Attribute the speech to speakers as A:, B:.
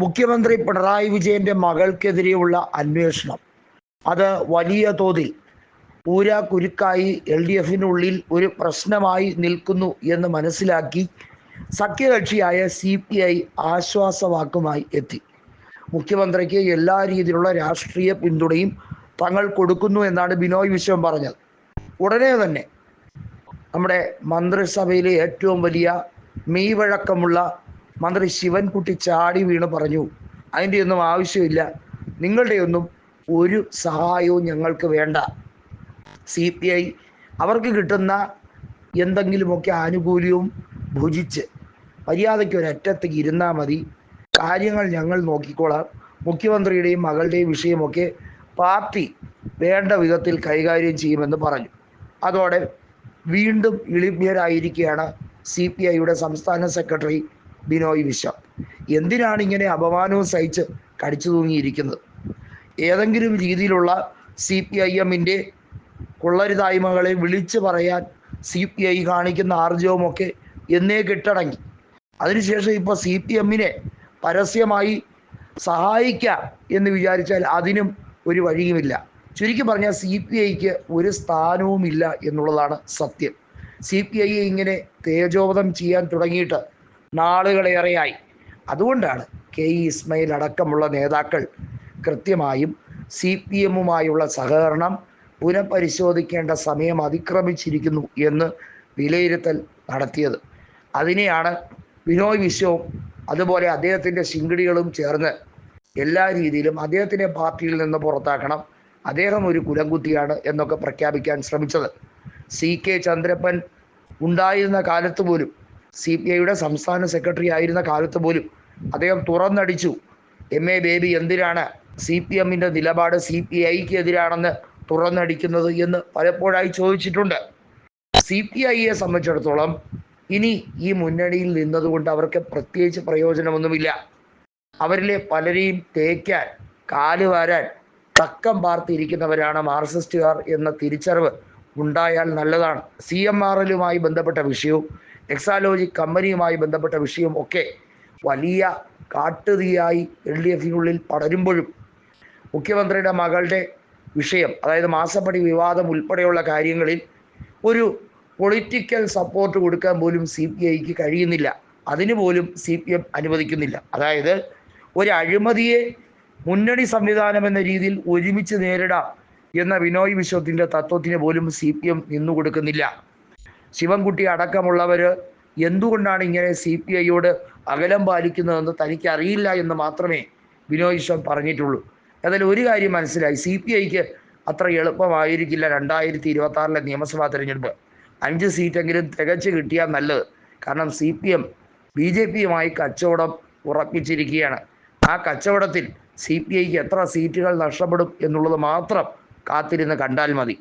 A: മുഖ്യമന്ത്രി പിണറായി വിജയന്റെ മകൾക്കെതിരെയുള്ള അന്വേഷണം അത് വലിയ തോതിൽ ഊരാക്കുരുക്കായി LDFിനുള്ളിൽ ഒരു പ്രശ്നമായി നിൽക്കുന്നു എന്ന് മനസ്സിലാക്കി സഖ്യകക്ഷിയായ CPI ആശ്വാസവാക്കുമായി എത്തി. മുഖ്യമന്ത്രിക്ക് എല്ലാ രീതിയിലുള്ള രാഷ്ട്രീയ പിന്തുണയും തങ്ങൾ കൊടുക്കുന്നു എന്നാണ് ബിനോയ് വിശ്വം പറഞ്ഞത്. ഉടനെ തന്നെ നമ്മുടെ മന്ത്രിസഭയിലെ ഏറ്റവും വലിയ മെയ്വഴക്കമുള്ള മന്ത്രി ശിവൻകുട്ടി ചാടി വീണ് പറഞ്ഞു, അതിൻ്റെ ഒന്നും ആവശ്യമില്ല, നിങ്ങളുടെയൊന്നും ഒരു സഹായവും ഞങ്ങൾക്ക് വേണ്ട. CPI അവർക്ക് കിട്ടുന്ന എന്തെങ്കിലുമൊക്കെ ആനുകൂല്യവും ഭുജിച്ച് മര്യാദയ്ക്ക് ഒരറ്റത്തേക്ക് ഇരുന്നാൽ മതി, കാര്യങ്ങൾ ഞങ്ങൾ നോക്കിക്കോളാം, മുഖ്യമന്ത്രിയുടെയും മകളുടെയും വിഷയമൊക്കെ പാർട്ടി വേണ്ട വിധത്തിൽ കൈകാര്യം ചെയ്യുമെന്ന് പറഞ്ഞു. അതോടെ വീണ്ടും ഇളിഭ്യരായിരിക്കുകയാണ് CPIയുടെ സംസ്ഥാന സെക്രട്ടറി ബിനോയ് വിശ്വം. എന്തിനാണ് ഇങ്ങനെ അപമാനവും സഹിച്ച് കടിച്ചു തൂങ്ങിയിരിക്കുന്നത്? ഏതെങ്കിലും രീതിയിലുള്ള CPIഎമ്മിൻ്റെ കൊള്ളരുതായ്മകളെ വിളിച്ചു പറയാൻ CPI കാണിക്കുന്ന ആർജവമൊക്കെ എന്നേ കെട്ടടങ്ങി. അതിനുശേഷം ഇപ്പോൾ CPഎമ്മിനെ പരസ്യമായി സഹായിക്കാം എന്ന് വിചാരിച്ചാൽ അതിനും ഒരു വഴിയുമില്ല. ചുരുക്കി പറഞ്ഞാൽ CPIക്ക് ഒരു സ്ഥാനവുമില്ല എന്നുള്ളതാണ് സത്യം. CPIയെ ഇങ്ങനെ തേജോവധം ചെയ്യാൻ തുടങ്ങിയിട്ട് നാളുകളേറെയായി. അതുകൊണ്ടാണ് KE ഇസ്മായിൽ അടക്കമുള്ള നേതാക്കൾ കൃത്യമായും CPഎമ്മുമായുള്ള സഹകരണം പുനഃപരിശോധിക്കേണ്ട സമയം അതിക്രമിച്ചിരിക്കുന്നു എന്ന് വിലയിരുത്തൽ നടത്തിയത്. അതിനെയാണ് ബിനോയ് വിശ്വവും അതുപോലെ അദ്ദേഹത്തിൻ്റെ ശിങ്കിടികളും ചേർന്ന് എല്ലാ രീതിയിലും അദ്ദേഹത്തിൻ്റെ പാർട്ടിയിൽ നിന്ന് പുറത്താക്കണം, അദ്ദേഹം ഒരു കുലംകുത്തിയാണ് എന്നൊക്കെ പ്രഖ്യാപിക്കാൻ ശ്രമിച്ചത്. CK ചന്ദ്രപ്പൻ ഉണ്ടായിരുന്ന കാലത്ത് പോലും, CPIയുടെ സംസ്ഥാന സെക്രട്ടറി ആയിരുന്ന കാലത്ത് പോലും അദ്ദേഹം തുറന്നടിച്ചു, MA ബേബി എന്തിനാണ് CPഎമ്മിൻ്റെ നിലപാട് CPIക്ക് എതിരാണെന്ന് തുറന്നടിക്കുന്നത് എന്ന് പലപ്പോഴായി ചോദിച്ചിട്ടുണ്ട്. CPIയെ സംബന്ധിച്ചിടത്തോളം ഇനി ഈ മുന്നണിയിൽ നിന്നതുകൊണ്ട് അവർക്ക് പ്രത്യേകിച്ച് പ്രയോജനമൊന്നുമില്ല. അവരിലെ പലരെയും തേക്കാൻ കാലുവാരാൻ തക്കം പാർത്തിരിക്കുന്നവരാണ് മാർക്സിസ്റ്റുകാർ എന്ന തിരിച്ചറിവ് ഉണ്ടായാൽ നല്ലതാണ്. CMRLുമായി ബന്ധപ്പെട്ട വിഷയവും എക്സാലോജിക് കമ്പനിയുമായി ബന്ധപ്പെട്ട വിഷയവും ഒക്കെ വലിയ കാട്ടുതീയായി LDFിനുള്ളിൽ പടരുമ്പോഴും മുഖ്യമന്ത്രിയുടെ മകളുടെ വിഷയം, അതായത് മാസപ്പടി വിവാദം ഉൾപ്പെടെയുള്ള കാര്യങ്ങളിൽ ഒരു പൊളിറ്റിക്കൽ സപ്പോർട്ട് കൊടുക്കാൻ പോലും CPIക്ക് കഴിയുന്നില്ല. അതിനു പോലും CPM അനുവദിക്കുന്നില്ല. അതായത് ഒരു അഴിമതിയെ മുന്നണി സംവിധാനം എന്ന രീതിയിൽ ഒരുമിച്ച് നേരിടാം എന്ന ബിനോയ് വിശ്വത്തിൻ്റെ തത്വത്തിന് പോലും CPM നിന്നുകൊടുക്കുന്നില്ല. ശിവൻകുട്ടി അടക്കമുള്ളവർ എന്തുകൊണ്ടാണ് ഇങ്ങനെ CPIയോട് അകലം പാലിക്കുന്നതെന്ന് തനിക്കറിയില്ല എന്ന് മാത്രമേ ബിനോയ് വിശ്വം പറഞ്ഞിട്ടുള്ളൂ. ഏതായാലും ഒരു കാര്യം മനസ്സിലായി, CPIക്ക് അത്ര എളുപ്പമായിരിക്കില്ല 2026 നിയമസഭാ തെരഞ്ഞെടുപ്പ്. 5 സീറ്റെങ്കിലും തികച്ച് കിട്ടിയാൽ നല്ലത്. കാരണം CPM BJPയുമായി കച്ചവടം ഉറപ്പിച്ചിരിക്കുകയാണ്. ആ കച്ചവടത്തിൽ CPIക്ക് എത്ര സീറ്റുകൾ നഷ്ടപ്പെടും എന്നുള്ളത് മാത്രം കാത്തിരുന്ന് കണ്ടാൽ മതി.